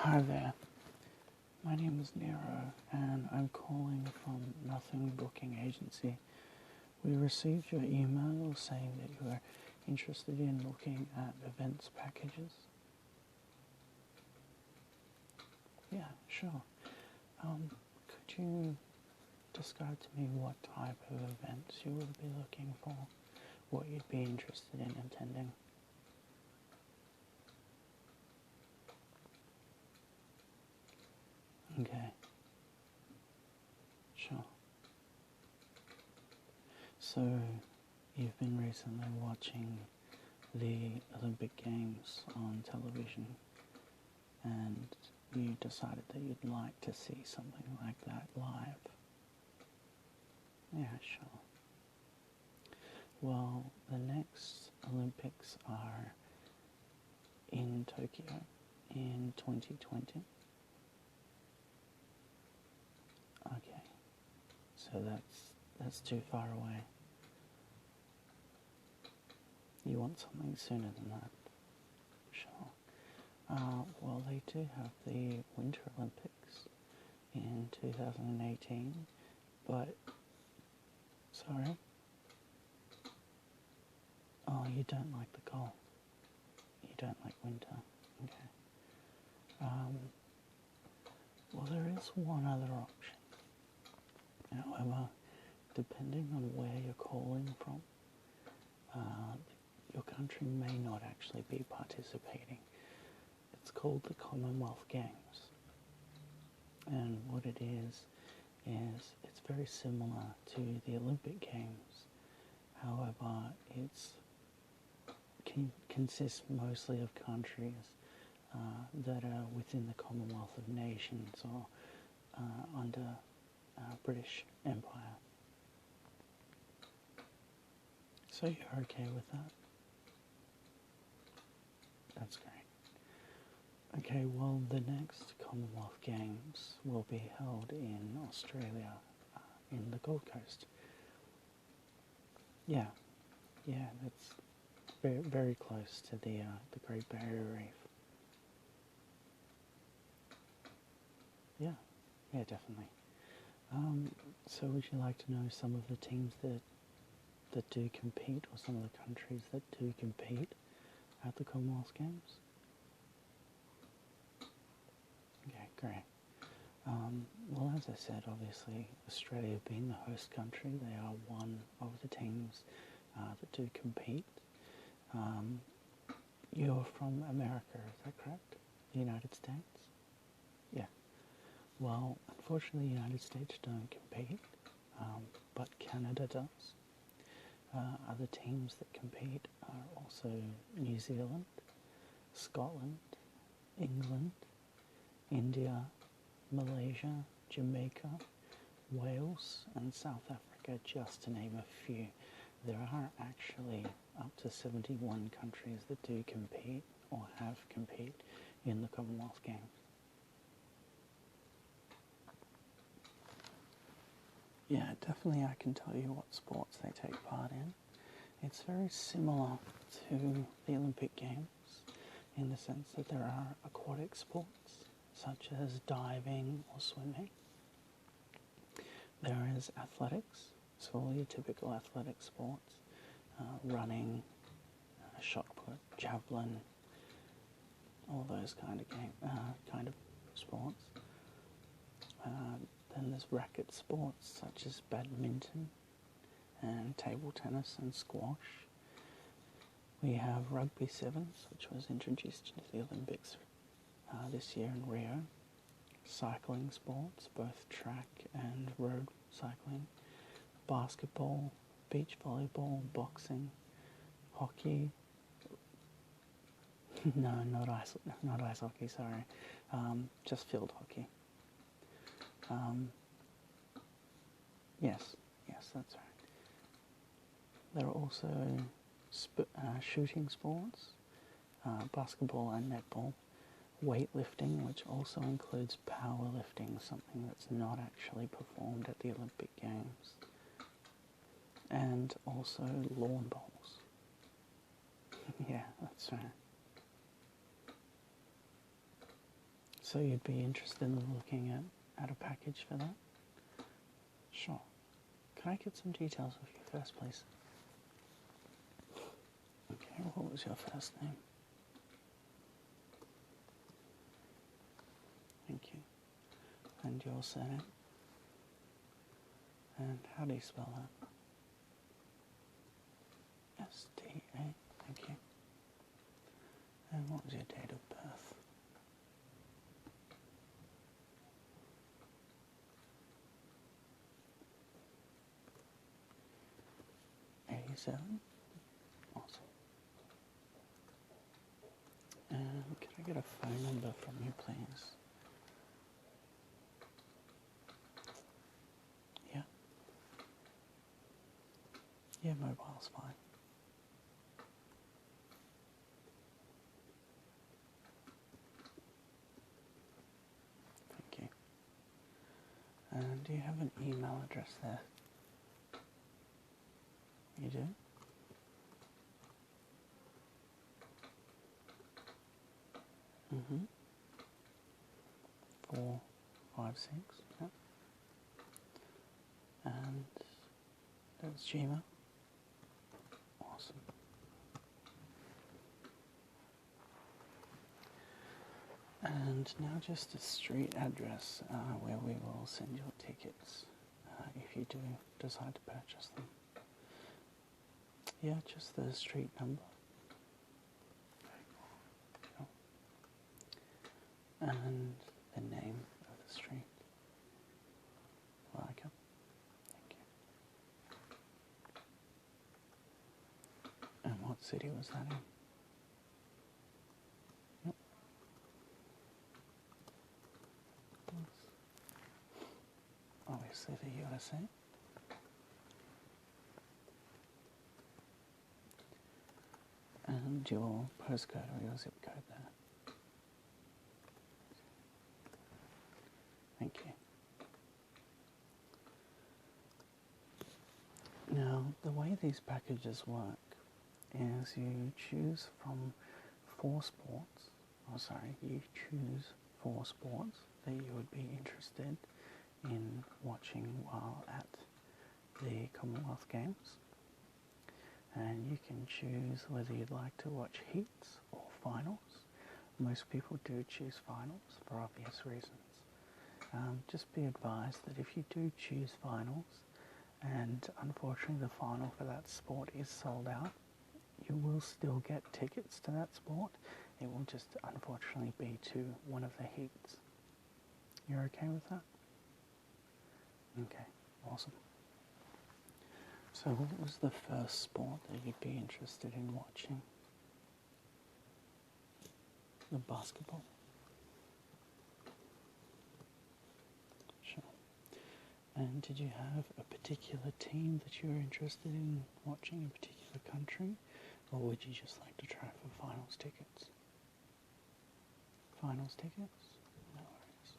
Hi there, my name is Nero and I'm calling from Nothing Booking Agency. We received your email saying that you are interested in looking at events packages. Yeah, sure. Could you describe to me what type of events you would be looking for, what you'd be interested in attending? Okay. Sure. So, you've been recently watching the Olympic Games on television and you decided that you'd like to see something like that live. Yeah, sure. Well, the next Olympics are in Tokyo in 2020. Okay, so that's too far away. You want something sooner than that? Sure. Well, they do have the Winter Olympics in 2018, but... Sorry? Oh, you don't like the cold. You don't like winter. Okay. Well, there is one other option. However, depending on where you're calling from, your country may not actually be participating. It's called the Commonwealth Games. And what it is it's very similar to the Olympic Games. However, it's consists mostly of countries that are within the Commonwealth of Nations or under British Empire. So you're okay with that? That's great. Okay, well, the next Commonwealth Games will be held in Australia, in the Gold Coast. Yeah, that's very, very close to the Great Barrier Reef. Yeah, definitely. So would you like to know some of the teams that do compete, or some of the countries that do compete at the Commonwealth Games? Okay, great. Well, as I said, obviously, Australia being the host country, they are one of the teams that do compete. You're from America, is that correct? The United States? Yeah. Well, unfortunately, the United States don't compete, but Canada does. Other teams that compete are also New Zealand, Scotland, England, India, Malaysia, Jamaica, Wales and South Africa, just to name a few. There are actually up to 71 countries that do compete or have compete in the Commonwealth Games. Yeah, definitely I can tell you what sports they take part in. It's very similar to the Olympic Games in the sense that there are aquatic sports such as diving or swimming. There is athletics, so all your typical athletic sports, running, shot put, javelin, all those kind of sports. Then there's racket sports such as badminton and table tennis and squash. We have rugby sevens, which was introduced into the Olympics this year in Rio. Cycling sports, both track and road cycling. Basketball, beach volleyball, boxing, hockey. No, not ice hockey, sorry. Just field hockey. Yes, that's right. There are also shooting sports, basketball and netball, weightlifting, which also includes powerlifting, something that's not actually performed at the Olympic Games, and also lawn bowls. Yeah, that's right. So you'd be interested in looking at a package for that? Sure. Can I get some details of you first, please? Okay, what was your first name? Thank you. And your surname? And how do you spell that? S-T-A, thank you. And what was your date of birth? '87? Awesome. And can I get a phone number from you, please? Yeah? Yeah, mobile's fine. Thank you. And do you have an email address there? You do? Mm-hmm. 456, yeah. And that's Gmail. Awesome. And now just a street address where we will send your tickets if you do decide to purchase them. Yeah, just the street number. Cool. And the name of the street. Like it. Thank you. And what city was that in? Yep. Obviously the USA. And your postcode or your zip code there. Thank you. Now, the way these packages work is you choose from you choose 4 sports that you would be interested in watching while at the Commonwealth Games. And you can choose whether you'd like to watch heats or finals. Most people do choose finals for obvious reasons. Just be advised that if you do choose finals, and unfortunately the final for that sport is sold out, you will still get tickets to that sport. It will just unfortunately be to one of the heats. You're okay with that? Okay, awesome. So what was the first sport that you'd be interested in watching? The basketball? Sure. And did you have a particular team that you were interested in watching, a particular country? Or would you just like to try for finals tickets? Finals tickets? No worries.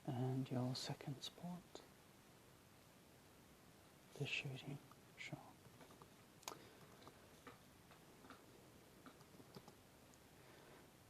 And your second sport? The shooting, sure.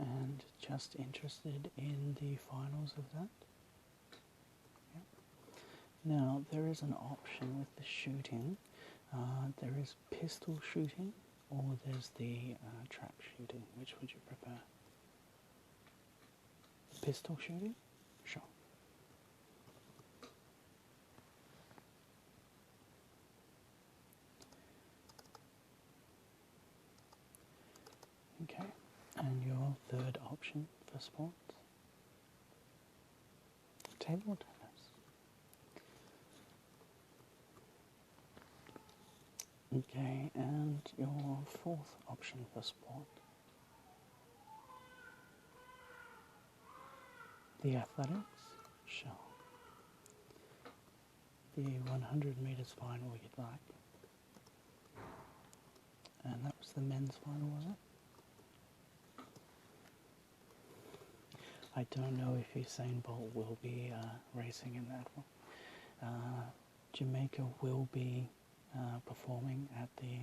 And just interested in the finals of that? Yep. Now, there is an option with the shooting. There is pistol shooting, or there's the trap shooting. Which would you prefer? Pistol shooting? Sure. Okay, and your third option for sport? Table tennis. Okay, and your fourth option for sport? The athletics? Sure. The 100 metres final you'd like? And that was the men's final, was it? I don't know if Usain Bolt will be racing in that one. Jamaica will be performing at the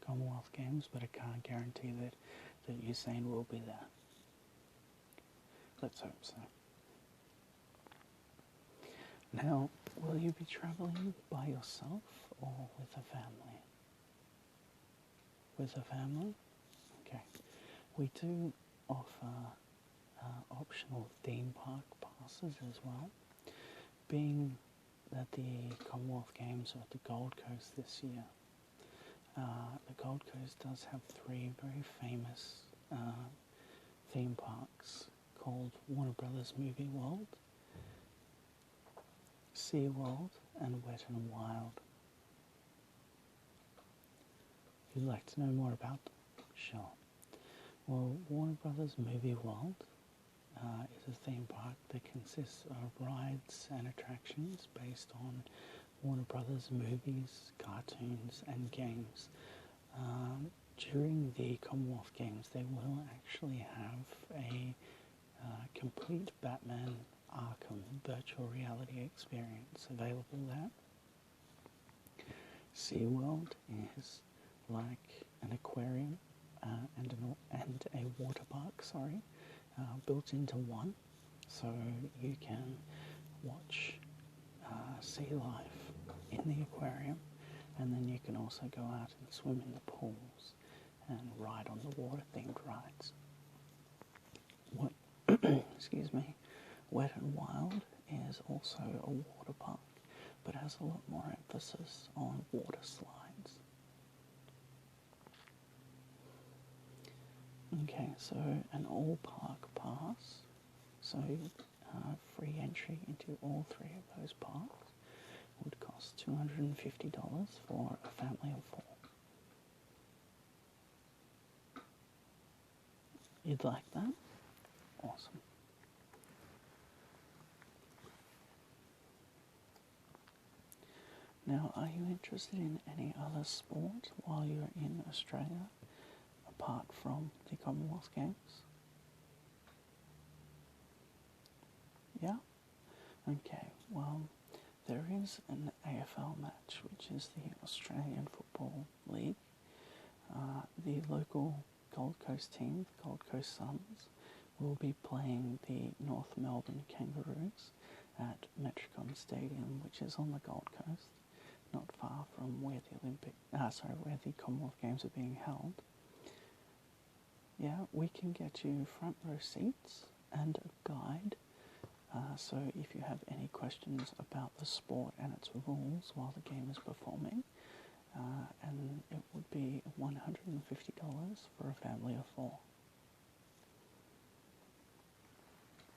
Commonwealth Games, but I can't guarantee that that Usain will be there. Let's hope so. Now, will you be travelling by yourself or with a family? With a family? Okay. We do offer optional theme park passes as well. Being that the Commonwealth Games are at the Gold Coast this year, the Gold Coast does have 3 very famous theme parks called Warner Brothers Movie World, Sea World, and Wet and Wild. If you'd like to know more about them, sure. Well, Warner Brothers Movie World is a theme park that consists of rides and attractions based on Warner Brothers movies, cartoons, and games. During the Commonwealth Games, they will actually have a complete Batman Arkham virtual reality experience available there. SeaWorld is like an aquarium and a water park, built into one, so you can watch sea life in the aquarium, and then you can also go out and swim in the pools and ride on the water-themed rides. Excuse me. Wet and Wild is also a water park, but has a lot more emphasis on water slides. Okay, so an all-park pass, so free entry into all 3 of those parks, would cost $250 for a family of 4. You'd like that? Awesome. Now, are you interested in any other sport while you're in Australia, apart from the Commonwealth Games? Yeah? Okay, well, there is an AFL match, which is the Australian Football League. The local Gold Coast team, the Gold Coast Suns, will be playing the North Melbourne Kangaroos at Metricon Stadium, which is on the Gold Coast, not far from where where the Commonwealth Games are being held. Yeah, we can get you front row seats and a guide. So if you have any questions about the sport and its rules while the game is performing, and it would be $150 for a family of 4.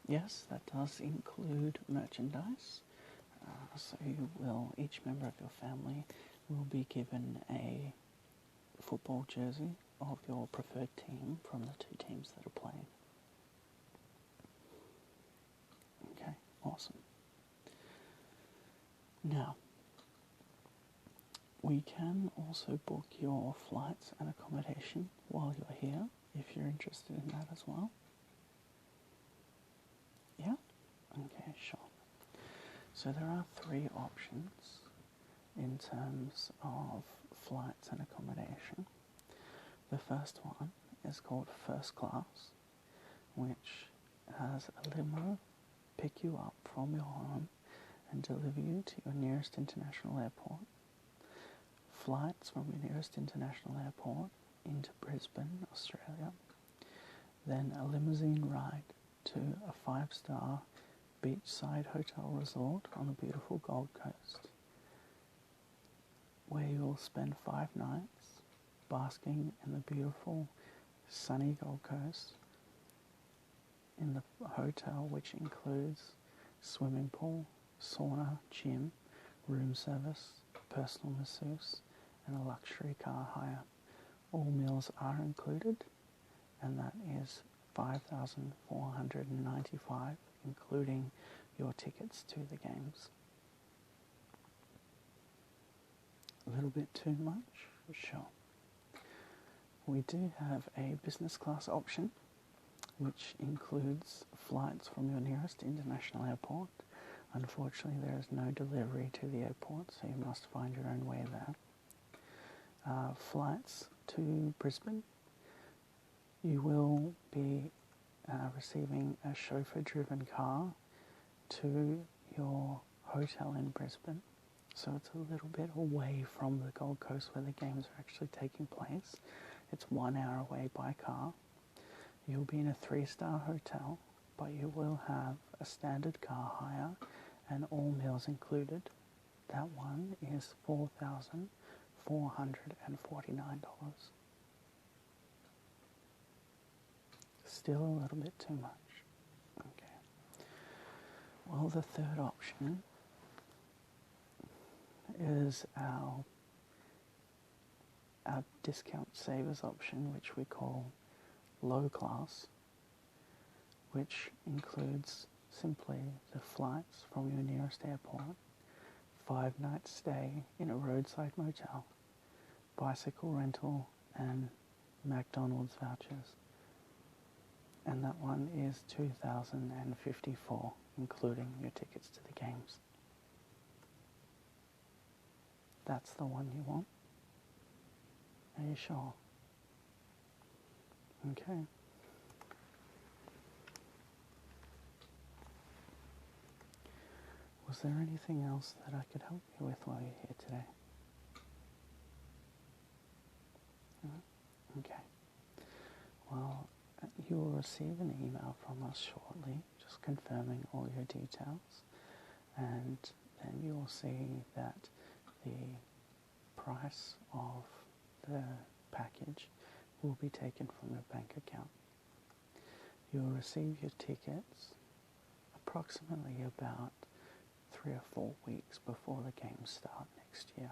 Yes, that does include merchandise. So each member of your family will be given a football jersey of your preferred team from the 2 teams that are playing. Okay, awesome. Now, we can also book your flights and accommodation while you're here, if you're interested in that as well. Yeah? Okay, sure. So there are 3 options in terms of flights and accommodation. The first one is called First Class, which has a limo pick you up from your home and deliver you to your nearest international airport. Flights from your nearest international airport into Brisbane, Australia. Then a limousine ride to a 5-star beachside hotel resort on the beautiful Gold Coast, where you'll spend 5 nights basking in the beautiful sunny Gold Coast in the hotel, which includes swimming pool, sauna, gym, room service, personal masseuse, and a luxury car hire. All meals are included, and that is $5,495, including your tickets to the games. A little bit too much? Sure. We do have a business class option, which includes flights from your nearest international airport. Unfortunately, there is no delivery to the airport, so you must find your own way there. Flights to Brisbane You will be receiving a chauffeur-driven car to your hotel in Brisbane. So it's a little bit away from the Gold Coast where the games are actually taking place. It's 1 hour away by car. You'll be in a 3-star hotel, but you will have a standard car hire and all meals included. That one is $4,449. Still a little bit too much. Okay. Well, the third option is our discount savers option, which we call low class, which includes simply the flights from your nearest airport, 5-night stay in a roadside motel, bicycle rental, and McDonald's vouchers. And that one is $2,054, including your tickets to the games. That's the one you want? Are you sure? Okay. Was there anything else that I could help you with while you're here today? No? Okay. Well, you will receive an email from us shortly, just confirming all your details, and then you will see that the price of the package will be taken from your bank account. You'll receive your tickets approximately about 3 or 4 weeks before the games start next year.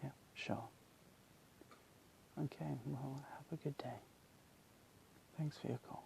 Yeah, sure. Okay, well, have a good day. Thanks for your call.